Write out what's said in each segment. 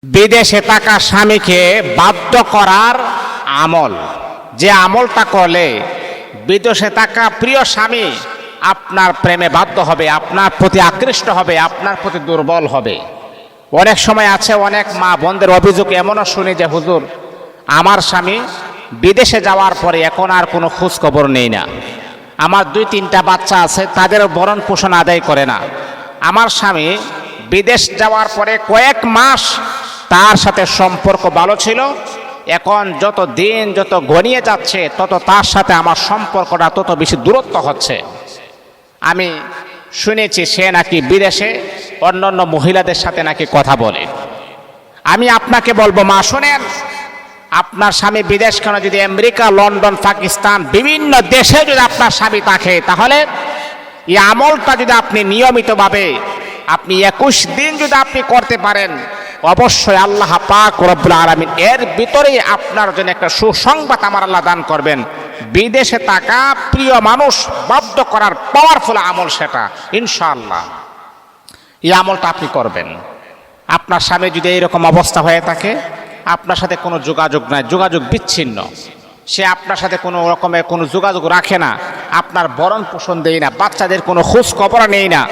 বিদেশে থাকা স্বামীকে বাধ্য করার আমল, যে আমলটা করলে বিদেশে থাকা প্রিয় স্বামী আপনার প্রেমে বাধ্য হবে, আপনার প্রতি আকৃষ্ট হবে, আপনার প্রতি দুর্বল হবে। অনেক সময় আছে, অনেক মা বোনদের অভিযোগ এমনও শুনি যে হুজুর, আমার স্বামী বিদেশে যাওয়ার পরে এখন আর কোনো খোঁজ খবর নেই না, আমার 2-3টা বাচ্চা আছে, তাদের ভরণ পোষণ আদায় করে না। আমার স্বামী বিদেশ যাওয়ার পরে কয়েক মাস তার সাথে সম্পর্ক ভালো ছিল, এখন যত দিন যত গড়িয়ে যাচ্ছে তত তার সাথে আমার সম্পর্কটা তত বেশি দূরত্ব হচ্ছে। আমি শুনেছি সে নাকি বিদেশে অন্যান্য মহিলাদের সাথে নাকি কথা বলে। আমি আপনাকে বলবো, মা শোনেন, আপনার স্বামী বিদেশ কেন, যদি আমেরিকা, লন্ডন, পাকিস্তান বিভিন্ন দেশে যদি আপনার স্বামী থাকে, তাহলে এই আমলটা যদি আপনি নিয়মিতভাবে আপনি 21 দিন যদি আপনি করতে পারেন, অবশ্যই আল্লাহ পাক রব্বুল আলামিন এর ভিতরেই আপনার জন্য একটা সুসংবাদ আমার আল্লাহ দান করবেন। বিদেশে থাকা প্রিয় মানুষ বাধ্য করার পাওয়ারফুল আমল সেটা, ইনশাআল্লাহ এই আমলটা আপনি করবেন। আপনার স্বামী যদি এইরকম অবস্থা হয়ে থাকে, আপনার সাথে কোনো যোগাযোগ নাই, যোগাযোগ বিচ্ছিন্ন, সে আপনার সাথে কোনো রকমের কোনো যোগাযোগ রাখে না, আপনার ভরণ পোষণ দেয় না, বাচ্চাদের কোনো খোঁজ খবর নেই না,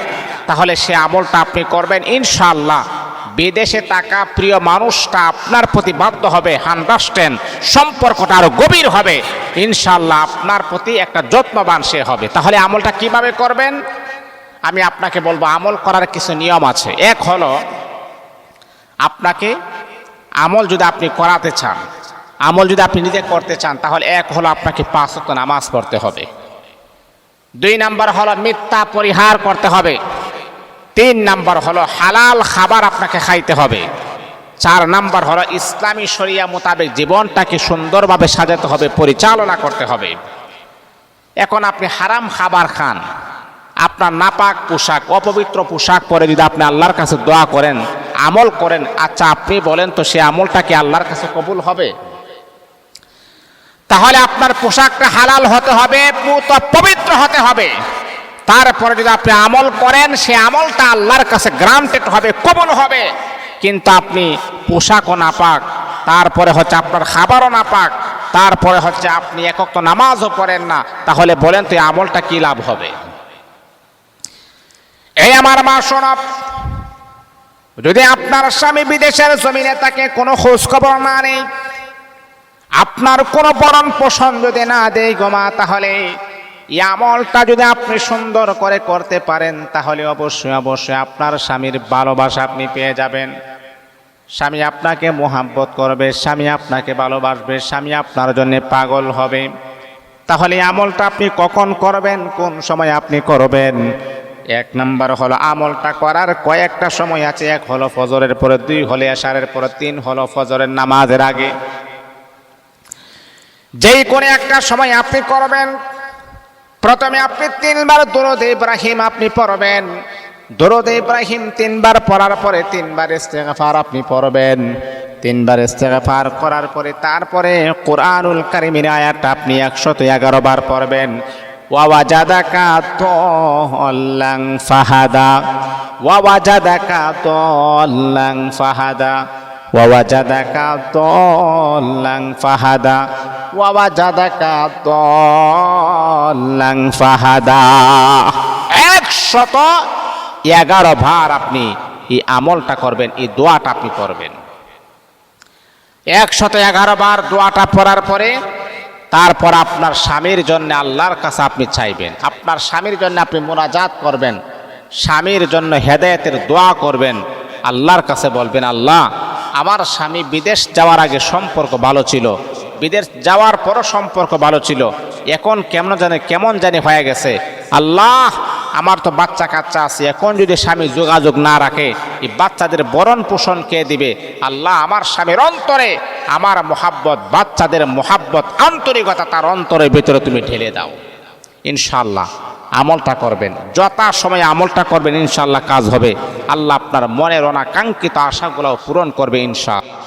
তাহলে সে আমলটা আপনি করবেন, ইনশাআল্লাহ বিদেশে থাকা প্রিয় মানুষটা আপনার প্রতি বাধ্য হবে, 100% সম্পর্কটা আরো গভীর হবে, ইনশাআল্লাহ আপনার প্রতি একটা যত্নবান সে হবে। তাহলে আমলটা কিভাবে করবেন আমি আপনাকে বলবো। আমল করার কিছু নিয়ম আছে। এক হলো, আপনাকে আমল যদি আপনি করাতে চান, আমল যদি আপনি নিজে করতে চান, তাহলে এক হলো আপনাকে 5 ওয়াক্ত নামাজ পড়তে হবে। 2 নাম্বার হলো মিথ্যা পরিহার করতে হবে। 3 নাম্বার হলো হালাল খাবার আপনাকে খাইতে হবে। 4 নাম্বার হলো ইসলামী শরিয়া মোতাবেক জীবনটাকে সুন্দরভাবে সাজাতে হবে, পরিচালনা করতে হবে। এখন আপনি হারাম খাবার খান, আপনার নাপাক পোশাক, অপবিত্র পোশাক পরে যদি আপনি আল্লাহর কাছে দোয়া করেন, আমল করেন, আচ্ছা আপনি বলেন তো সে আমলটা কি আল্লাহর কাছে কবুল হবে? তাহলে আপনার পোশাকটা হালাল হতে হবে, পবিত্র হতে হবে। তারপরে যদি আপনি আমল করেন, সে আমলটা আল্লাহর কাছে গ্রান্টেড হবে, কবুল হবে। কিন্তু আপনি পোশাকও নাপাক, তারপরে হচ্ছে আপনার খাবারও নাপাক, তারপরে হচ্ছে আপনি এক ওয়াক্ত নামাজও পড়েন না, তাহলে বলেন তো এই আমলটা কি লাভ হবে? এই আমার মা শোনো, যদি আপনার স্বামী বিদেশের জমিনে থাকে, কোনো খোঁজ খবর না নেই, আপনার কোনো ভরণ পোষণ যদি না দেয় গো মা, তাহলে এই আমলটা যদি আপনি সুন্দর করে করতে পারেন, তাহলে অবশ্যই অবশ্যই আপনার স্বামীর ভালোবাসা আপনি পেয়ে যাবেন। স্বামী আপনাকে মোহাব্বত করবে, স্বামী আপনাকে ভালোবাসবে, স্বামী আপনার জন্য পাগল হবে। তাহলে এই আমলটা আপনি কখন করবেন, কোন সময় আপনি করবেন? 1 নাম্বার হলো আমলটা করার কয়েকটা সময় আছে। 1 হলো ফজরের পরে, 2 হলো এশারের পরে, 3 হলো ফজরের নামাজের আগে। যেই কোনো একটা সময় আপনি করবেন। প্রথমে আপনি 3 বার দরুদ ইব্রাহিম আপনি পড়বেন। দরুদ ইব্রাহিম 3 বার পড়ার পরে 3 বার ইস্তেগফার আপনি পড়বেন। 3 বার ইস্তেগফার করার পরে তারপরে কোরআনুল কারীমের আয়াতটা আপনি 111 বার পড়বেন। ওয়াজাদাকা দাল্লান ফাহাদা, ওয়াজাদাকা দাল্লান ফাহাদা, ওয়াজাদাকা দাল্লান ফাহাদা, ওয়াজাদাকা দাল্লান ফাহাদা। 111 বার আপনি এই আমলটা করবেন, এই দোয়াটা আপনি করবেন। 111 বার দোয়াটা পড়ার পরে তারপর আপনার স্বামীর জন্য আল্লাহর কাছে আপনি চাইবেন, আপনার স্বামীর জন্য আপনি মুনাজাত করবেন, স্বামীর জন্য হেদায়েতের দোয়া করবেন, আল্লাহর কাছে বলবেন, আল্লাহ আমার স্বামী বিদেশ যাওয়ার আগে সম্পর্ক ভালো ছিল, বিদেশ যাওয়ার পরও সম্পর্ক ভালো ছিল, এখন কেমন জানি হয়ে গেছে। আল্লাহ আমার তো বাচ্চা কাচ্চা আছে, এখন যদি স্বামী যোগাযোগ না রাখে, এই বাচ্চাদের ভরণ পোষণ কে দিবে? আল্লাহ আমার স্বামীর অন্তরে আমার মোহাব্বত, বাচ্চাদের মোহাব্বত, আন্তরিকতা তার অন্তরের ভিতরে তুমি ঢেলে দাও। ইনশাআল্লাহ আমলটা করবেন, যথা সময় আমলটা করবেন, ইনশাআল্লাহ কাজ হবে। আল্লাহ আপনার মনের অনাকাঙ্ক্ষিত আশাগুলো পূরণ করবে ইনশাআল্লাহ।